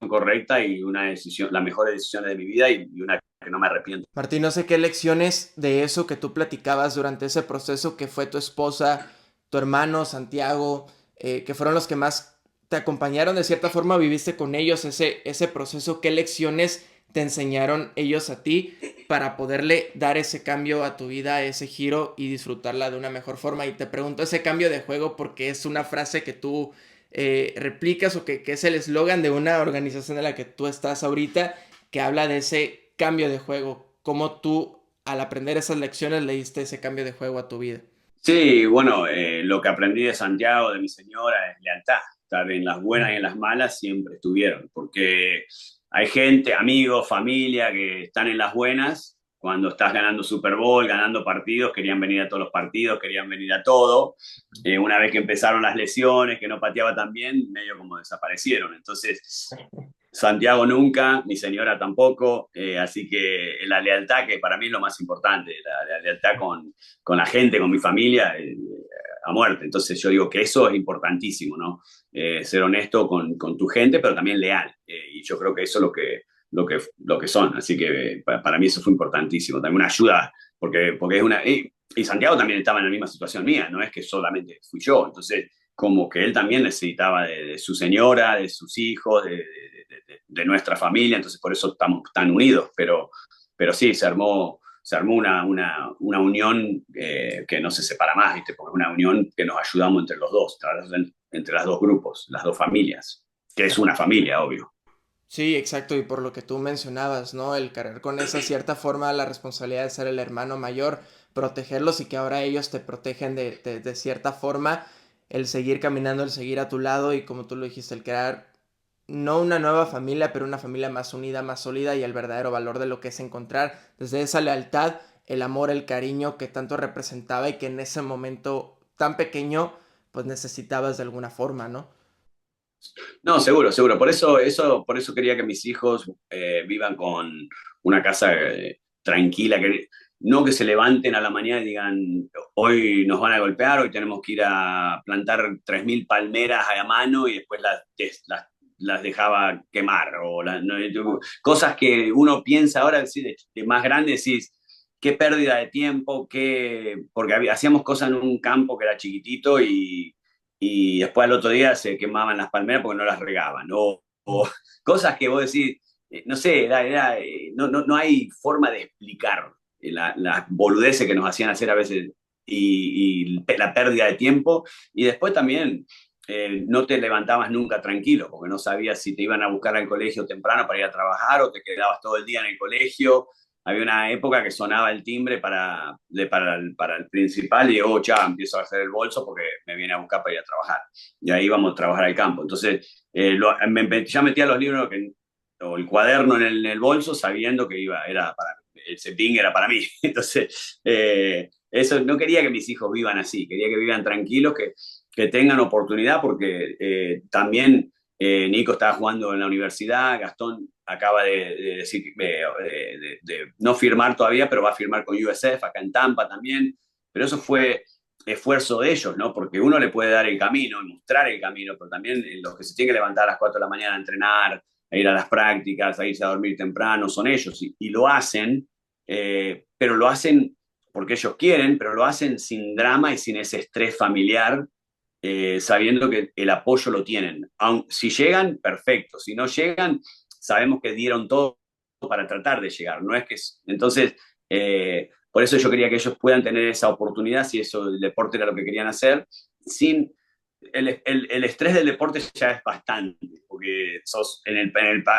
correcta y una decisión, la mejor decisión de mi vida y una que no me arrepiento. Martín, no sé qué lecciones de eso que tú platicabas durante ese proceso que fue tu esposa, tu hermano Santiago, que fueron los que más te acompañaron de cierta forma, viviste con ellos ese proceso, qué lecciones te enseñaron ellos a ti para poderle dar ese cambio a tu vida, ese giro y disfrutarla de una mejor forma. Y te pregunto ese cambio de juego porque es una frase que tú replicas o que es el eslogan de una organización en la que tú estás ahorita que habla de ese cambio de juego, cómo tú al aprender esas lecciones le diste ese cambio de juego a tu vida. Sí, bueno, lo que aprendí de Santiago, de mi señora, es lealtad. Estar en las buenas y en las malas siempre estuvieron, porque hay gente, amigos, familia que están en las buenas, cuando estás ganando Super Bowl, ganando partidos, querían venir a todos los partidos, querían venir a todo. Una vez que empezaron las lesiones, que no pateaba tan bien, medio como desaparecieron. Entonces, Santiago nunca, mi señora tampoco, así que la lealtad, que para mí es lo más importante, la lealtad con la gente, con mi familia, a muerte. Entonces yo digo que eso es importantísimo, ¿no? Ser honesto con tu gente, pero también leal. Y yo creo que eso es lo que son. Así que para mí eso fue importantísimo. También una ayuda, porque es una... Y Santiago también estaba en la misma situación mía, no es que solamente fui yo. Entonces, como que él también necesitaba de su señora, de sus hijos, de nuestra familia, entonces por eso estamos tan unidos, pero sí, se armó una unión que no se separa más, ¿viste? Porque es una unión que nos ayudamos entre los dos, entre las dos grupos, las dos familias, que es una familia, obvio. Sí, exacto, y por lo que tú mencionabas, ¿no? El cargar con esa cierta forma la responsabilidad de ser el hermano mayor, protegerlos y que ahora ellos te protegen de cierta forma, el seguir caminando, el seguir a tu lado y como tú lo dijiste, el crear no una nueva familia, pero una familia más unida, más sólida y el verdadero valor de lo que es encontrar desde esa lealtad, el amor, el cariño que tanto representaba y que en ese momento tan pequeño pues necesitabas de alguna forma, ¿no? No, seguro, seguro. Por eso quería que mis hijos vivan con una casa tranquila, no que se levanten a la mañana y digan, hoy nos van a golpear, hoy tenemos que ir a plantar 3.000 palmeras a mano y después las dejaba quemar. Cosas que uno piensa ahora, de más grande, decís, qué pérdida de tiempo, porque hacíamos cosas en un campo que era chiquitito y después al otro día se quemaban las palmeras porque no las regaban, o cosas que vos decís, no sé, no hay forma de explicar las boludeces que nos hacían hacer a veces y la pérdida de tiempo, y después también no te levantabas nunca tranquilo, porque no sabías si te iban a buscar al colegio temprano para ir a trabajar o te quedabas todo el día en el colegio. Había una época que sonaba el timbre para el principal y digo, oh, ya, empiezo a hacer el bolso porque me viene a buscar para ir a trabajar. Y ahí íbamos a trabajar al campo. Entonces, ya metía los libros o el cuaderno en el bolso sabiendo que el cepín era para mí. Entonces, eso no quería que mis hijos vivan así, quería que vivan tranquilos, que tengan oportunidad porque también Nico estaba jugando en la universidad, Gastón acaba de decir de no firmar todavía, pero va a firmar con USF acá en Tampa también. Pero eso fue esfuerzo de ellos, ¿no? Porque uno le puede dar el camino, mostrar el camino, pero también los que se tienen que levantar a las 4 de la mañana a entrenar, a ir a las prácticas, a irse a dormir temprano, son ellos. Y lo hacen, pero lo hacen porque ellos quieren, pero lo hacen sin drama y sin ese estrés familiar, sabiendo que el apoyo lo tienen. Si llegan, perfecto. Si no llegan, sabemos que dieron todo para tratar de llegar. No es que, entonces, por eso yo quería que ellos puedan tener esa oportunidad, si eso el deporte era lo que querían hacer, sin el estrés del deporte ya es bastante, porque sos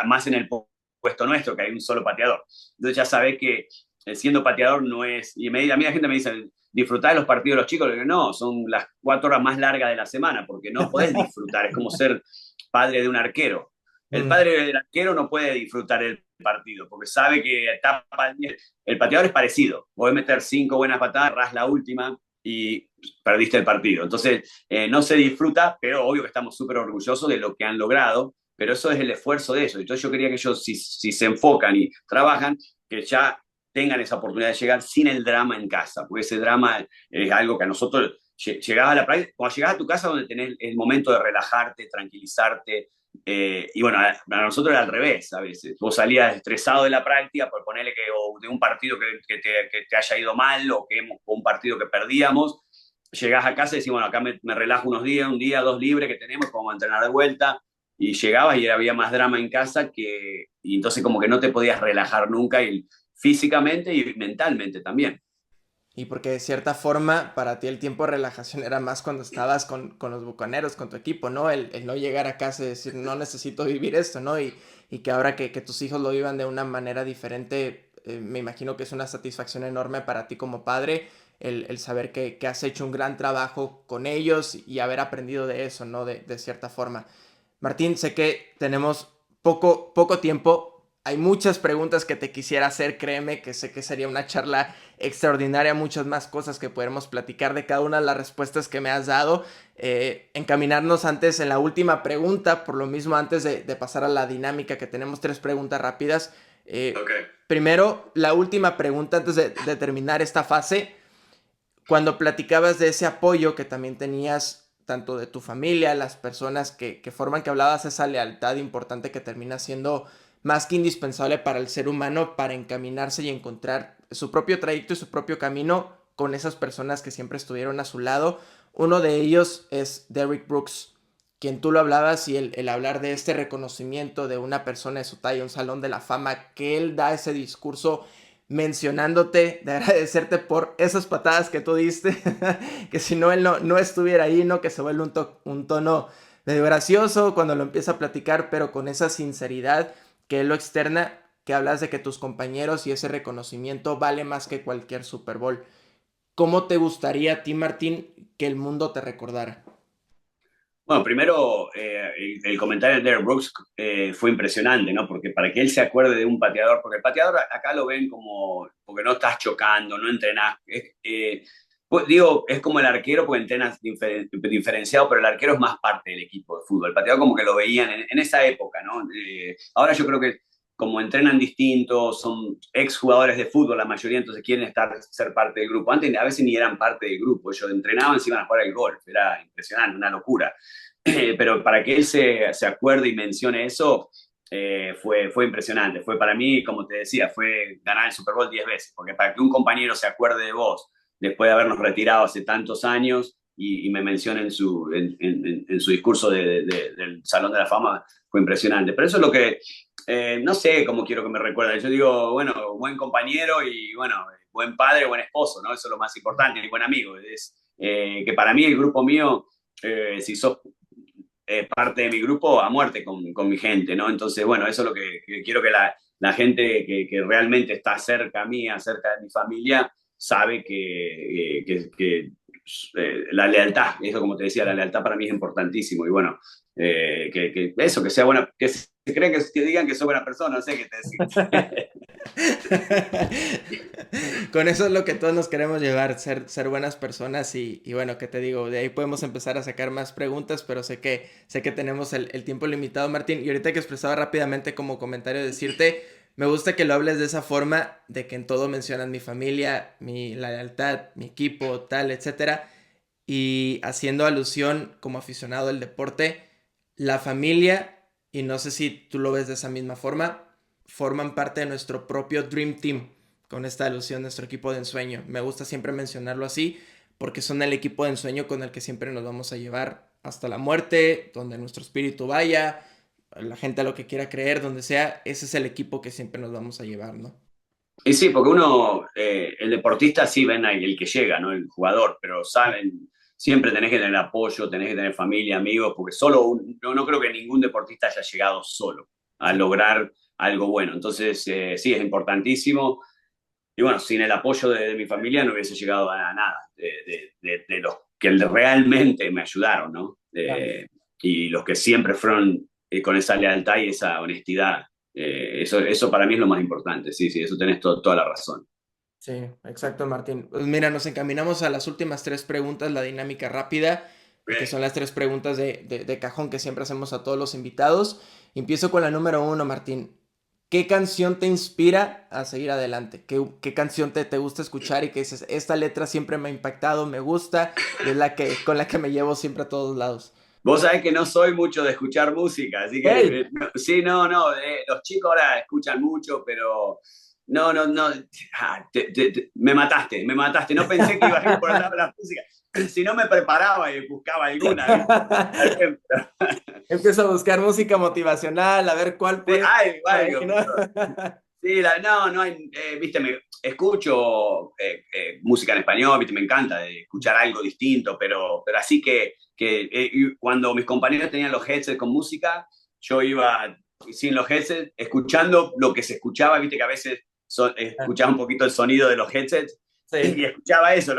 más en el puesto nuestro, que hay un solo pateador. Entonces ya sabés que siendo pateador no es... Y a mí la gente me dice, disfrutar de los partidos de los chicos, digo, no, son las 4 horas más largas de la semana, porque no podés disfrutar, es como ser padre de un arquero. El padre del arquero no puede disfrutar el partido, porque sabe que el pateador es parecido. Podés meter 5 buenas patadas, ras la última y perdiste el partido. Entonces, no se disfruta, pero obvio que estamos súper orgullosos de lo que han logrado, pero eso es el esfuerzo de eso. Entonces yo quería que ellos, si se enfocan y trabajan, que ya tengan esa oportunidad de llegar sin el drama en casa, porque ese drama es algo que a nosotros, llegás a la práctica, cuando llegás a tu casa donde tenés el momento de relajarte, tranquilizarte, y bueno, a nosotros era al revés a veces. Vos salías estresado de la práctica por ponerle que, o de un partido que te haya ido mal o un partido que perdíamos. Llegás a casa y decís, bueno, acá me relajo unos días, un día, dos libres que tenemos, vamos a entrenar de vuelta. Y llegabas y había más drama en casa y entonces como que no te podías relajar nunca, y físicamente y mentalmente también. Y porque de cierta forma para ti el tiempo de relajación era más cuando estabas con los bucaneros, con tu equipo, ¿no? El no llegar a casa y decir, no necesito vivir esto, ¿no? Y que ahora que tus hijos lo vivan de una manera diferente, me imagino que es una satisfacción enorme para ti como padre el saber que has hecho un gran trabajo con ellos y haber aprendido de eso, ¿no? De cierta forma. Martín, sé que tenemos poco tiempo. Hay muchas preguntas que te quisiera hacer, créeme que sé que sería una charla extraordinaria, muchas más cosas que podremos platicar de cada una de las respuestas que me has dado. Encaminarnos antes en la última pregunta, por lo mismo antes de pasar a la dinámica, que tenemos 3 preguntas rápidas. Okay. Primero, la última pregunta antes de terminar esta fase. Cuando platicabas de ese apoyo que también tenías tanto de tu familia, las personas que forman, que hablabas esa lealtad importante que termina siendo más que indispensable para el ser humano para encaminarse y encontrar su propio trayecto y su propio camino con esas personas que siempre estuvieron a su lado. Uno de ellos es Derrick Brooks, quien tú lo hablabas, y el hablar de este reconocimiento de una persona de su talla, un salón de la fama, que él da ese discurso mencionándote, de agradecerte por esas patadas que tú diste, que si no él no estuviera ahí, ¿no? Que se vuelve un tono medio gracioso cuando lo empieza a platicar, pero con esa sinceridad que él lo externa, que hablas de que tus compañeros y ese reconocimiento vale más que cualquier Super Bowl. ¿Cómo te gustaría a ti, Martín, que el mundo te recordara? Bueno, primero, el comentario de Derek Brooks fue impresionante, ¿no? Porque para que él se acuerde de un pateador, porque el pateador acá lo ven como, porque no estás chocando, no entrenás. Pues, digo, es como el arquero, porque entrenas diferenciado, pero el arquero es más parte del equipo de fútbol. El pateador como que lo veían en esa época, ¿no? Ahora yo creo que como entrenan distintos, son exjugadores de fútbol la mayoría, entonces quieren ser parte del grupo. Antes a veces ni eran parte del grupo, ellos entrenaban, se iban a jugar el golf, era impresionante, una locura. Pero para que él se acuerde y mencione eso, fue impresionante. Fue para mí, como te decía, fue ganar el Super Bowl 10 veces, porque para que un compañero se acuerde de vos después de habernos retirado hace tantos años y me mencione en su discurso del Salón de la Fama, fue impresionante. Pero eso es lo que, no sé cómo quiero que me recuerden. Yo digo, bueno, buen compañero y bueno, buen padre, buen esposo, ¿no? Eso es lo más importante, y buen amigo. Que para mí, el grupo mío, si sos parte de mi grupo, a muerte con mi gente, ¿no? Entonces, bueno, eso es lo que quiero que la gente que realmente está cerca a mí, cerca de mi familia, sabe que la lealtad, eso como te decía, la lealtad para mí es importantísimo. Y bueno, que sea buena, que se creen que digan que soy buena persona, no sé qué te decir. Con eso es lo que todos nos queremos llevar, ser buenas personas y bueno, ¿qué te digo? De ahí podemos empezar a sacar más preguntas, pero sé que tenemos el tiempo limitado, Martín. Y ahorita que expresaba rápidamente como comentario decirte, me gusta que lo hables de esa forma, de que en todo mencionas mi familia, la lealtad, mi equipo, tal, etcétera. Y haciendo alusión como aficionado al deporte, la familia, y no sé si tú lo ves de esa misma forma, forman parte de nuestro propio Dream Team, con esta alusión, nuestro equipo de ensueño. Me gusta siempre mencionarlo así, porque son el equipo de ensueño con el que siempre nos vamos a llevar hasta la muerte, donde nuestro espíritu vaya, la gente a lo que quiera creer, donde sea, ese es el equipo que siempre nos vamos a llevar, ¿no? Y sí, porque uno, el deportista sí ven ahí el que llega, ¿no? El jugador, pero saben, siempre tenés que tener apoyo, tenés que tener familia, amigos, porque yo no creo que ningún deportista haya llegado solo a Sí. lograr algo bueno. Entonces, sí, es importantísimo. Y bueno, sin el apoyo de mi familia no hubiese llegado a nada, de los que realmente me ayudaron, ¿no? Claro. Y los que siempre fueron con esa lealtad y esa honestidad. Eso para mí es lo más importante, sí, sí, eso tenés toda la razón. Sí, exacto, Martín. Pues mira, nos encaminamos a las últimas 3 preguntas, la dinámica rápida. que son las 3 preguntas de cajón que siempre hacemos a todos los invitados. Empiezo con la número 1, Martín. ¿Qué canción te inspira a seguir adelante? ¿Qué canción te gusta escuchar y que dices, esta letra siempre me ha impactado, me gusta, y es con la que me llevo siempre a todos lados? Vos sabés que no soy mucho de escuchar música, así que Hey. sí, no, los chicos ahora escuchan mucho, pero no, me mataste, no pensé que ibas a ir por el lado de la música, si no me preparaba y buscaba alguna, por ejemplo. Empiezo a buscar música motivacional, a ver cuál puede... Sí, no hay, viste, escucho música en español, viste, me encanta escuchar algo distinto, pero así que cuando mis compañeros tenían los headsets con música, yo iba sin los headsets, escuchando lo que se escuchaba, viste que a veces escuchaba un poquito el sonido de los headsets, sí. Y escuchaba eso,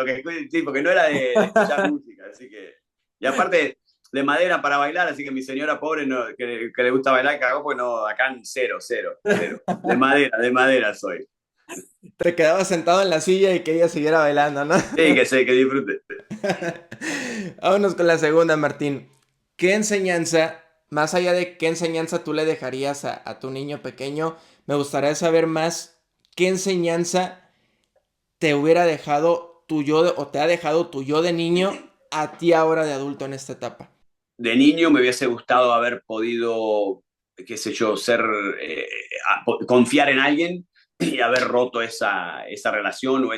sí, porque no era de escuchar música, así que, y aparte de madera para bailar, así que mi señora pobre que le gusta bailar, cagó, pues no, acá en cero, de madera soy. Te quedabas sentado en la silla y que ella siguiera bailando, ¿no? Sí, que disfrute. Vámonos con la segunda, Martín. ¿Qué enseñanza, más allá de qué enseñanza tú le dejarías a tu niño pequeño, me gustaría saber más, qué enseñanza te hubiera dejado tu yo, o te ha dejado tu yo de niño a ti ahora de adulto en esta etapa? De niño me hubiese gustado haber podido, qué sé yo, confiar en alguien y haber roto esa relación o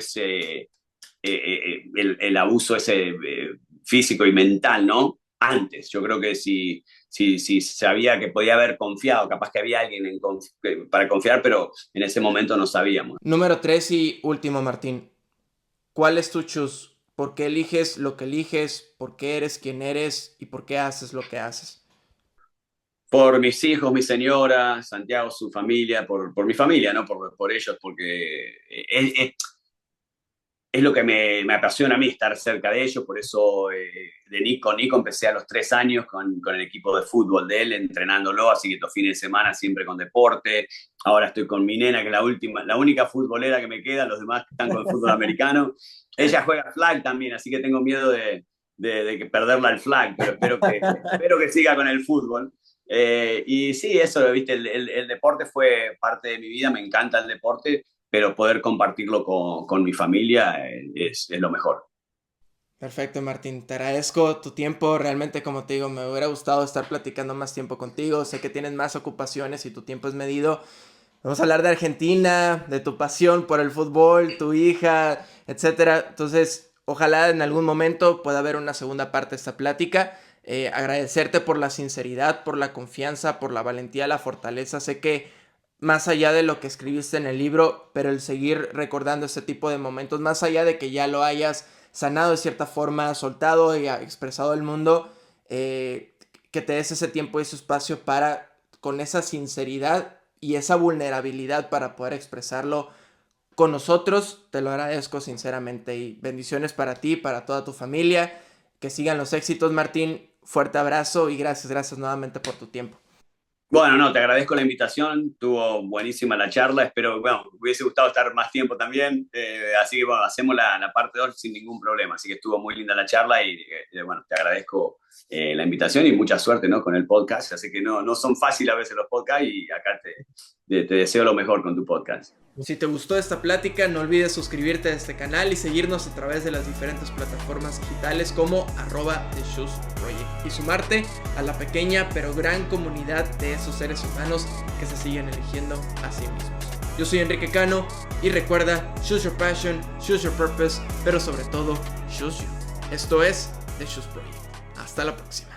el abuso ese físico y mental, ¿no? Antes, yo creo que si sabía que podía haber confiado, capaz que había alguien para confiar, pero en ese momento no sabíamos. Número 3 y último, Martín. ¿Cuál es tu choose? ¿Por qué eliges lo que eliges? ¿Por qué eres quien eres? ¿Y por qué haces lo que haces? Por mis hijos, mi señora, Santiago, su familia, por mi familia, ¿no? Por ellos, porque es lo que me apasiona a mí, estar cerca de ellos. Por eso con Nico empecé a los 3 años con el equipo de fútbol de él, entrenándolo, así que estos fines de semana siempre con deporte. Ahora estoy con mi nena, que es la única futbolera que me queda, los demás están con el fútbol americano. Ella juega flag también, así que tengo miedo de que perderla al flag, pero espero que siga con el fútbol. Y sí, eso, viste, el deporte fue parte de mi vida, me encanta el deporte, pero poder compartirlo con mi familia es lo mejor. Perfecto, Martín. Te agradezco tu tiempo. Realmente, como te digo, me hubiera gustado estar platicando más tiempo contigo. Sé que tienes más ocupaciones y tu tiempo es medido. Vamos a hablar de Argentina, de tu pasión por el fútbol, tu hija, etcétera. Entonces, ojalá en algún momento pueda haber una segunda parte de esta plática. Agradecerte por la sinceridad, por la confianza, por la valentía, la fortaleza. Sé que más allá de lo que escribiste en el libro, pero el seguir recordando este tipo de momentos, más allá de que ya lo hayas sanado de cierta forma, soltado y expresado al mundo, que te des ese tiempo y ese espacio para, con esa sinceridad y esa vulnerabilidad para poder expresarlo con nosotros, te lo agradezco sinceramente y bendiciones para ti, para toda tu familia, que sigan los éxitos, Martín, fuerte abrazo y gracias nuevamente por tu tiempo. Bueno, no, te agradezco la invitación, estuvo buenísima la charla, espero, bueno, me hubiese gustado estar más tiempo también, así que bueno, hacemos la parte 2 sin ningún problema, así que estuvo muy linda la charla y bueno, te agradezco la invitación y mucha suerte, ¿no? Con el podcast, así que no son fáciles a veces los podcasts y acá te deseo lo mejor con tu podcast. Si te gustó esta plática, no olvides suscribirte a este canal y seguirnos a través de las diferentes plataformas digitales como @theshoesproject y sumarte a la pequeña pero gran comunidad de esos seres humanos que se siguen eligiendo a sí mismos. Yo soy Enrique Cano y recuerda, choose your passion, choose your purpose, pero sobre todo, choose you. Esto es The Shoes Project. Hasta la próxima.